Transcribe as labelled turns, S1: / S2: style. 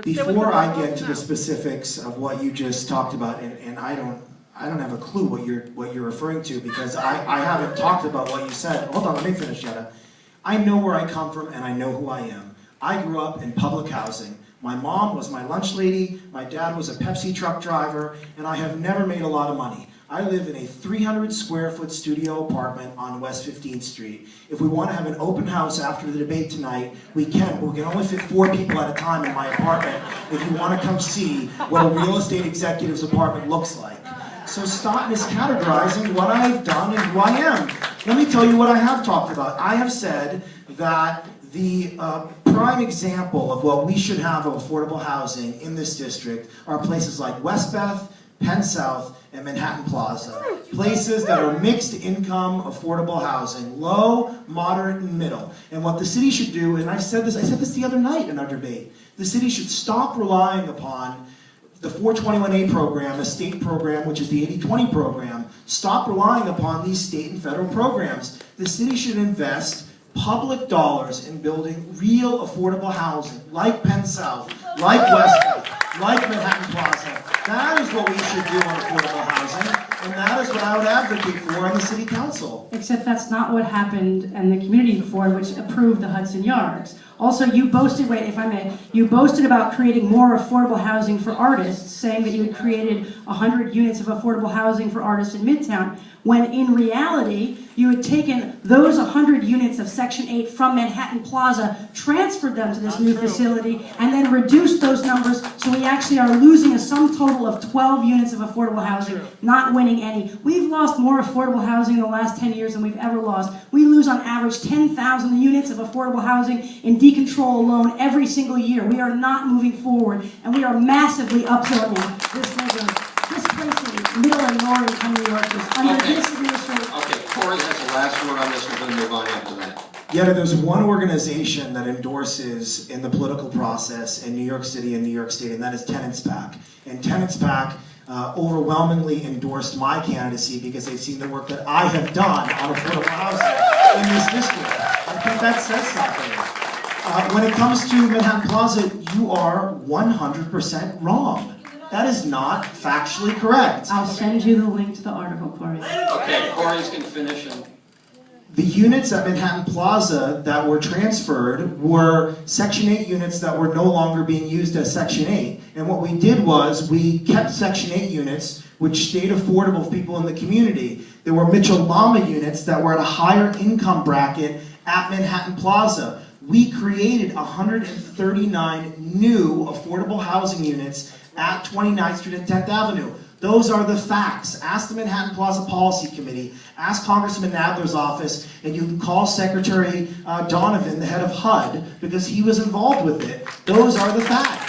S1: Before I get to the specifics of what you just talked about, and I don't have a clue what you're referring to, because I haven't talked about what you said. Hold on, let me finish, Yetta. I know where I come from and I know who I am. I grew up in public housing. My mom was my lunch lady, my dad was a Pepsi truck driver, and I have never made a lot of money. I live in a 300 square foot studio apartment on West 15th Street. If we want to have an open house after the debate tonight, we can, but we can only fit 4 people at a time in my apartment if you want to come see what a real estate executive's apartment looks like. So stop miscategorizing what I've done and who I am. Let me tell you what I have talked about. I have said that the prime example of what we should have of affordable housing in this district are places like Westbeth, Penn South, and Manhattan Plaza. Places that are mixed income, affordable housing, low, moderate, and middle. And what the city should do, and I said this the other night in our debate, the city should stop relying upon the 421A program, a state program, which is the 80/20 program. Stop relying upon these state and federal programs. The city should invest public dollars in building real affordable housing, like Penn South, like Westbeth, like Manhattan Plaza. That is what we should do on affordable housing, and that is what I would advocate for on the city council.
S2: Except that's not what happened in the community before, which approved the Hudson Yards. Also, you boasted, wait, if I may, you boasted about creating more affordable housing for artists, saying that you had created 100 units of affordable housing for artists in Midtown, when in reality, you had taken those 100 units of Section 8 from Manhattan Plaza, transferred them to this new facility, and then reduced those numbers, so we actually are losing a sum total of 12 units of affordable housing, not winning any. We've lost more affordable housing in the last 10 years than we've ever lost. We lose on average 10,000 units of affordable housing in decontrol alone every single year. We are not moving forward, and we are massively uphilling this neighborhood. Displacing middle and lower income New Yorkers under this administration.
S3: Okay, Corey has the last word on this. We're going to move on after that.
S1: Yeah, there's one organization that endorses in the political process in New York City and New York State, and that is Tenants PAC. And Tenants PAC overwhelmingly endorsed my candidacy because they've seen the work that I have done on affordable housing in this district. I think that says something. When it comes to Manhattan Plaza, you are 100% wrong. That is not factually correct.
S2: I'll send you the link to the article, Corey.
S3: Okay, Corey's going to finish. And
S1: the units at Manhattan Plaza that were transferred were Section 8 units that were no longer being used as Section 8. And what we did was we kept Section 8 units, which stayed affordable for people in the community. There were Mitchell-Lama units that were at a higher income bracket at Manhattan Plaza. We created 139 new affordable housing units at 29th Street and 10th Avenue. Those are the facts. Ask the Manhattan Plaza Policy Committee, ask Congressman Nadler's office, and you can call Secretary Donovan, the head of HUD, because he was involved with it. Those are the facts.